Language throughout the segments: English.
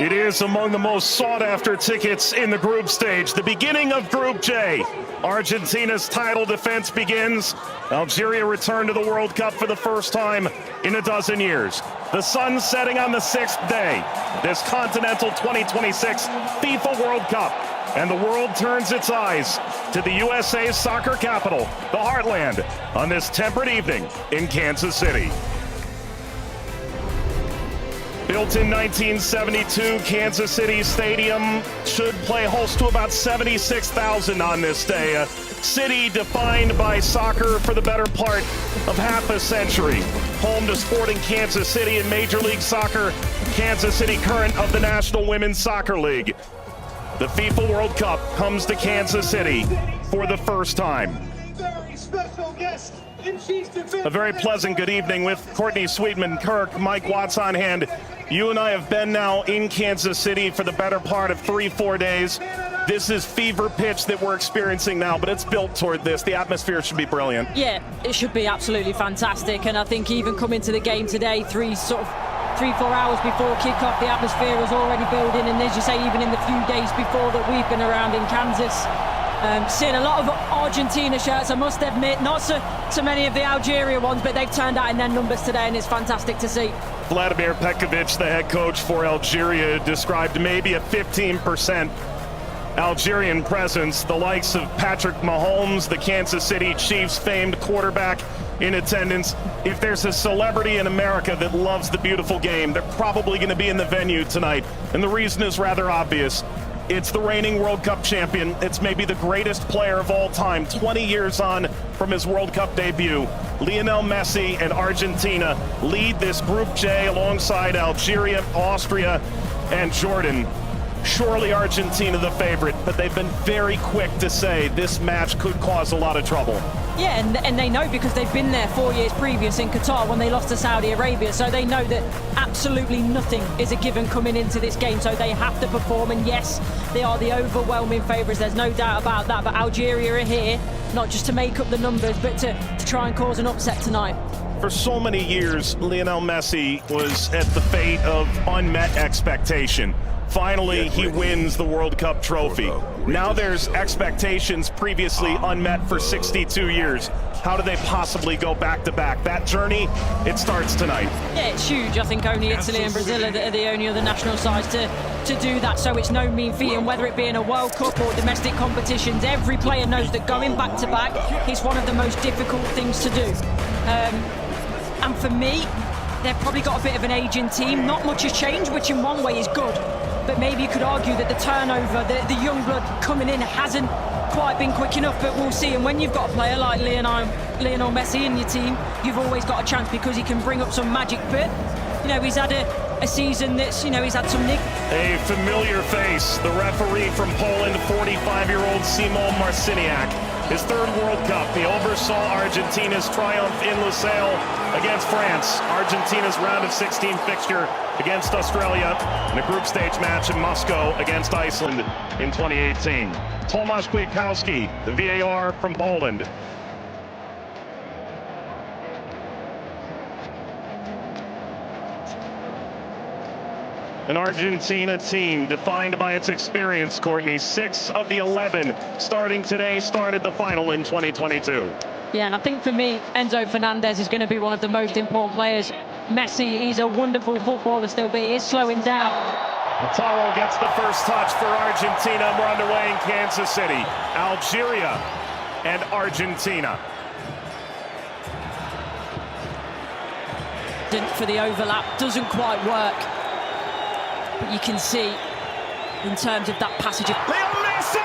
It is among the most sought-after tickets in the group stage. The beginning of Group J. Argentina's title defense begins. Algeria returned to the World Cup for the first time in a dozen years. The sun setting on the 6th day. This Continental 2026 FIFA World Cup. And the world turns its eyes to the USA's soccer capital, the Heartland, on this temperate evening in Kansas City. Built in 1972, Kansas City Stadium should play host to about 76,000 on this day. A city defined by soccer for the better part of half a century. Home to Sporting Kansas City in Major League Soccer, Kansas City current of the National Women's Soccer League. The FIFA World Cup comes to Kansas City for the first time. A very pleasant good evening with Courtney Sweetman-Kirk, Mike Watts on hand. You and I have been now in Kansas City for the better part of 3-4 days. This is fever pitch that we're experiencing now, but it's built toward this. The atmosphere should be brilliant. Yeah, it should be absolutely fantastic. And I think even coming to the game today, 3-4 hours before kickoff, the atmosphere was already building. And as you say, even in the few days before that we've been around in Kansas, seeing a lot of Argentina shirts, I must admit, not so many of the Algeria ones, but they've turned out in their numbers today, and it's fantastic to see. Vladimir Petkovic, the head coach for Algeria, described maybe a 15% Algerian presence. The likes of Patrick Mahomes, the Kansas City Chiefs famed quarterback, in attendance. If there's a celebrity in America that loves the beautiful game, they're probably going to be in the venue tonight. And the reason is rather obvious. It's the reigning World Cup champion. It's maybe the greatest player of all time, 20 years on from his World Cup debut. Lionel Messi and Argentina lead this Group J alongside Algeria, Austria, and Jordan. Surely Argentina the favorite, but they've been very quick to say this match could cause a lot of trouble. Yeah, and they know because they've been there 4 years previous in Qatar when they lost to Saudi Arabia, so they know that absolutely nothing is a given coming into this game, so they have to perform. And yes, they are the overwhelming favourites, there's no doubt about that, but Algeria are here not just to make up the numbers, but to try and cause an upset tonight. For so many years, Lionel Messi was at the fate of unmet expectation. Finally, he wins the World Cup trophy. Now there's expectations previously unmet for 62 years. How do they possibly go back-to-back? That journey, it starts tonight. Yeah, it's huge. I think only Italy and Brazil are the only other national sides to do that, so it's no mean feat. And whether it be in a World Cup or domestic competitions, every player knows that going back-to-back is one of the most difficult things to do. And for me, they've probably got a bit of an aging team. Not much has changed, which in one way is good. But maybe you could argue that the turnover, the young blood coming in hasn't quite been quick enough, but we'll see. And when you've got a player like Lionel Messi in your team, you've always got a chance because he can bring up some magic. But, you know, he's had a season that's, you know, he's had some nick. A familiar face, the referee from Poland, 45-year-old Szymon Marciniak. His third World Cup, he oversaw Argentina's triumph in Lusail against France. Argentina's round of 16 fixture against Australia in a group stage match in Moscow against Iceland in 2018. Tomasz Kwiatkowski, the VAR from Poland. An Argentina team defined by its experience, Courtney. 6 of the 11 starting today started the final in 2022. Yeah, and I think for me, Enzo Fernandez is going to be one of the most important players. Messi, he's a wonderful footballer still, but he is slowing down. Lautaro gets the first touch for Argentina. We're underway in Kansas City. Algeria and Argentina. For the overlap, doesn't quite work. But you can see, in terms of that passage of... Leo Messi!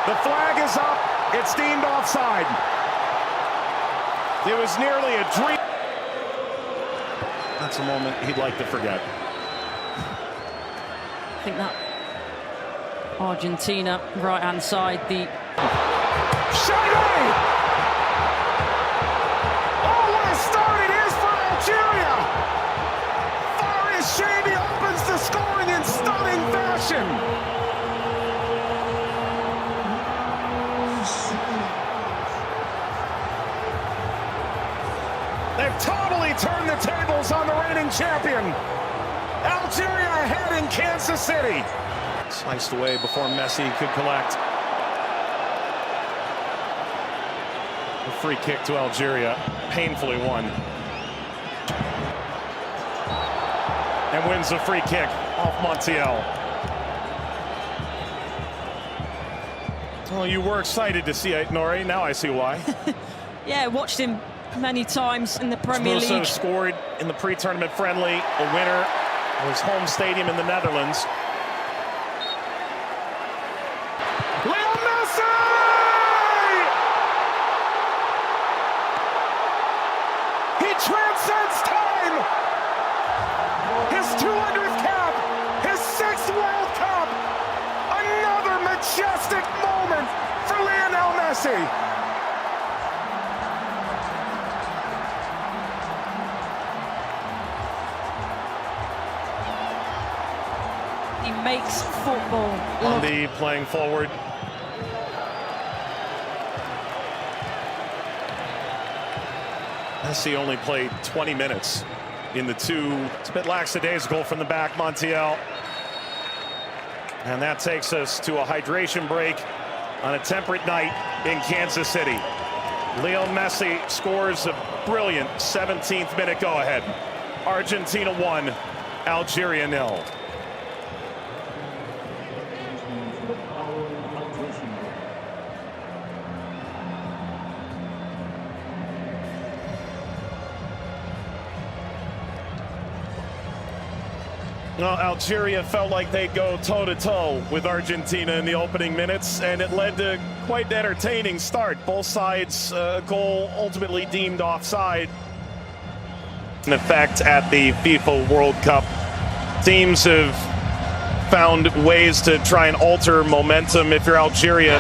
The flag is up. It's deemed offside. It was nearly a dream. That's a moment he'd like to forget. I think that Argentina, right-hand side, the... Shady! Oh, what a start it is for Algeria! Shady opens the scoring in stunning fashion. They've totally turned the tables on the reigning champion. Algeria ahead in Kansas City. Sliced away before Messi could collect. A free kick to Algeria, painfully won. And wins the free kick off Montiel. Well, you were excited to see it, Nori. Now I see why. Yeah, watched him many times in the Premier League. Also scored in the pre-tournament friendly, a winner of his home stadium in the Netherlands. Leo Messi! He transcends time! His 200th cap, his 6th World Cup, another majestic moment for Lionel Messi. He makes football. Andy playing forward. Messi only played 20 minutes in the two. It's a bit lackadaisical from the back, Montiel. And that takes us to a hydration break on a temperate night in Kansas City. Leo Messi scores a brilliant 17th minute go-ahead. Argentina 1, Algeria 0. Well, Algeria felt like they'd go toe-to-toe with Argentina in the opening minutes, and it led to quite an entertaining start. Both sides, goal ultimately deemed offside. In effect at the FIFA World Cup, teams have found ways to try and alter momentum. If you're Algeria,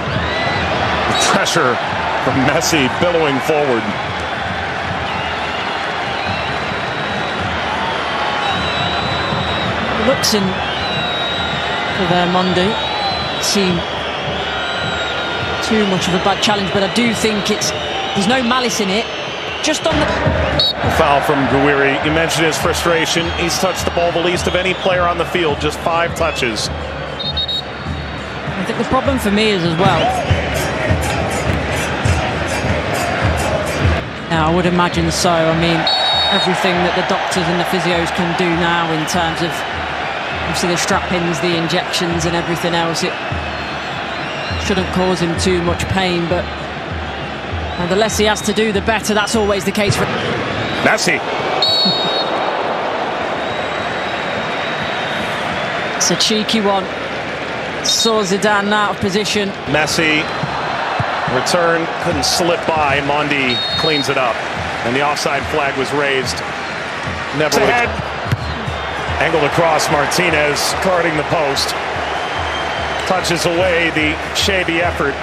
pressure from Messi billowing forward. Looks in for their Monday. Seem too much of a bad challenge, but I do think there's no malice in it. Just on the foul from Gouiri. You mentioned his frustration. He's touched the ball the least of any player on the field, just 5 touches. I think the problem for me is as well. Now, I would imagine so. I mean, everything that the doctors and the physios can do now in terms of obviously the strap-ins, the injections and everything else, it shouldn't cause him too much pain, but the less he has to do, the better. That's always the case for Messi. It's a cheeky one. Saw Zidane out of position. Messi, return, couldn't slip by. Mondi cleans it up, and the offside flag was raised. Never ahead. Angled across, Martinez guarding the post. Touches away the shady effort.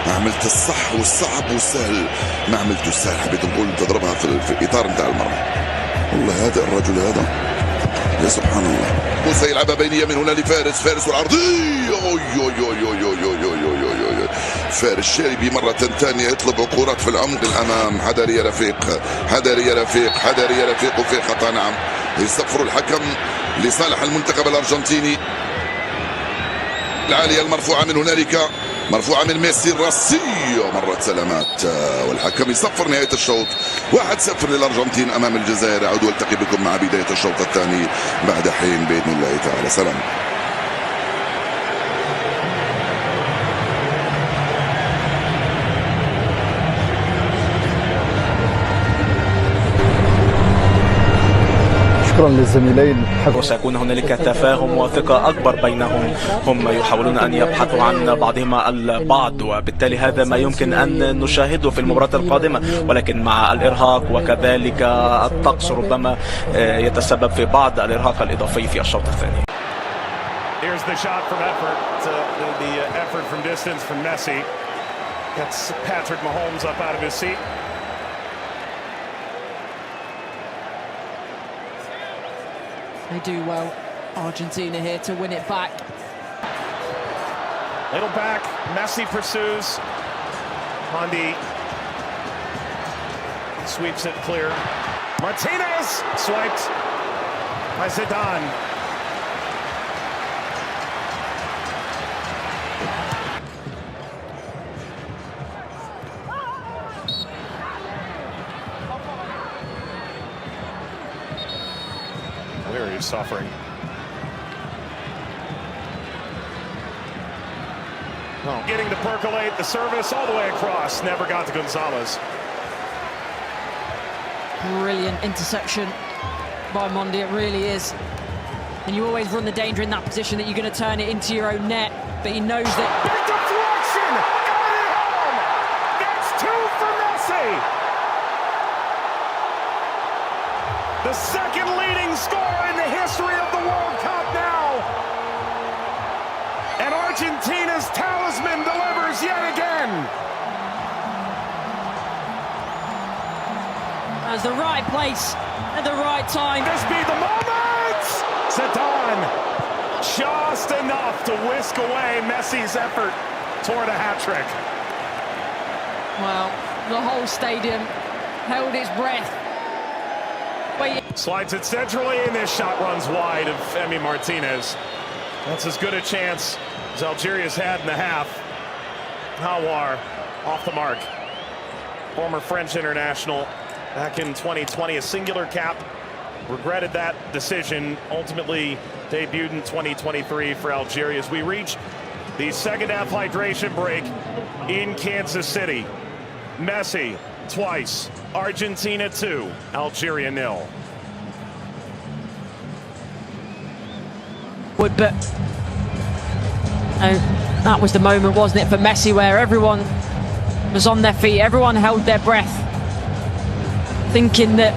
ما عملت الصح والصعب والسهل، ما عملت السهل. حبيت نقول تضربها في الاطار نتاع المرمى. والله هذا الرجل هذا يا سبحان الله. موسى يلعبها بينيه من هنا لفارس، فارس والعرضيه. فارس شاربي مرة ثانية يطلب كرات في العمق الأمام. حذر يا رفيق، حذر يا رفيق، حذر يا رفيق. وفي خطأ نعم. يصفر الحكم لصالح المنتخب الأرجنتيني. العالية المرفوعة من هنالك، مرفوعة من ميسي الراسية. مرت سلامات والحكم يصفر نهاية الشوط. 1-0 للأرجنتين أمام الجزائر. أعود والتقي بكم مع بداية الشوط الثاني بعد حين بإذن الله تعالى. سلام. شكرا للزميلين. وسيكون هنالك تفاهم وثقة أكبر بينهم. هم يحاولون أن يبحثوا عن بعضهما البعض، وبالتالي هذا ما يمكن أن نشاهده في المباراة القادمة، ولكن مع الإرهاق وكذلك الطقس ربما يتسبب في بعض الإرهاق الإضافي في الشوط الثاني. Here's the shot from effort. The effort from distance from Messi. Gets Patrick Mahomes up out of his seat. They do well, Argentina here to win it back. Little back, Messi pursues. Mondi Sweeps it clear. Martinez swiped by Zidane. Where he's suffering. Oh. Getting to percolate the service all the way across. Never got to Gonzalez. Brilliant interception by Mondi, it really is. And you always run the danger in that position that you're going to turn it into your own net, but he knows that. Big deflection! Got it home! That's 2 for Messi! The second leading scorer in the history of the World Cup now! And Argentina's talisman delivers yet again! That's the right place at the right time. This be the moment! Zidane, just enough to whisk away Messi's effort toward a hat-trick. Well, the whole stadium held its breath. Slides it centrally, and this shot runs wide of Emi Martinez. That's as good a chance as Algeria's had in the half. Hawar off the mark. Former French international back in 2020, a singular cap. Regretted that decision. Ultimately debuted in 2023 for Algeria as we reach the second half hydration break in Kansas City. Messi twice. Argentina 2, Algeria 0. But that was the moment, wasn't it, for Messi, where everyone was on their feet, everyone held their breath, thinking that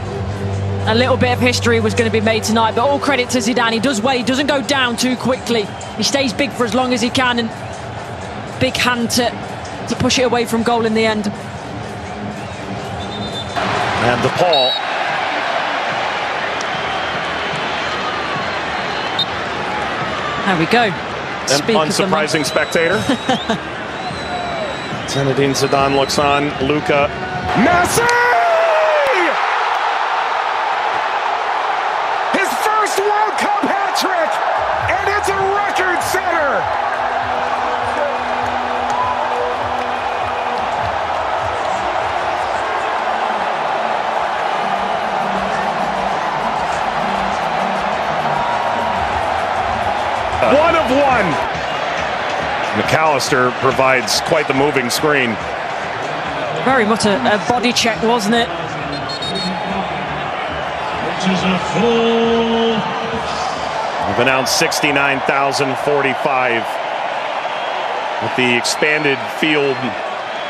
a little bit of history was going to be made tonight. But all credit to Zidane. He does well, he doesn't go down too quickly. He stays big for as long as he can, and big hand to push it away from goal in the end. And DePaul. There we go. An unsurprising spectator. Zinedine Zidane looks on. Luka. Messi! His first World Cup hat-trick! And it's a record setter! One of one. McAllister provides quite the moving screen. Very much a body check, wasn't it? We've announced 69,045 with the expanded field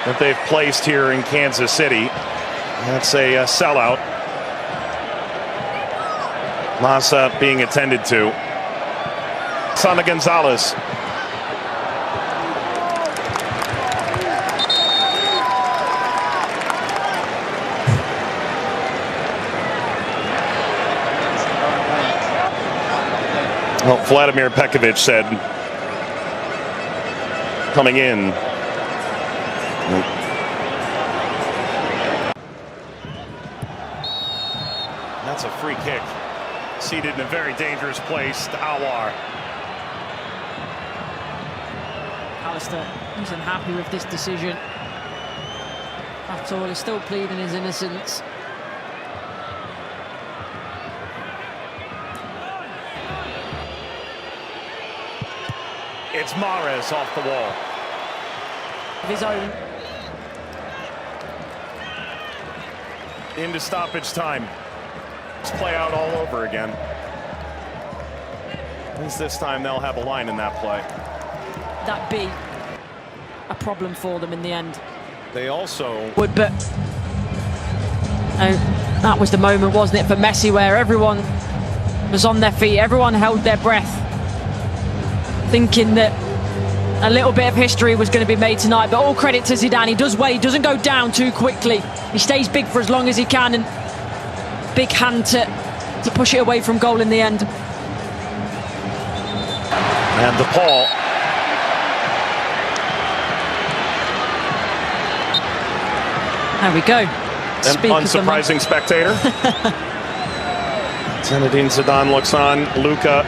that they've placed here in Kansas City. That's a sellout. Massa being attended to. Sana Gonzalez. Well, Vladimir Pekovic said coming in. That's a free kick. Seated in a very dangerous place to Hawar. Alistair isn't happy with this decision at all. He's still pleading his innocence. It's Mahrez off the wall. Of his own. Into stoppage time. Let's play out all over again. At least this time they'll have a line in that play. That be a problem for them in the end. They also But that was the moment, wasn't it, for Messi, where everyone was on their feet, everyone held their breath, thinking that a little bit of history was going to be made tonight. But all credit to Zidane. He does well, he doesn't go down too quickly. He stays big for as long as he can, and big hand to push it away from goal in the end. and DePaul. There we go. Speak of the unsurprising spectator. Zinedine Zidane looks on. Luka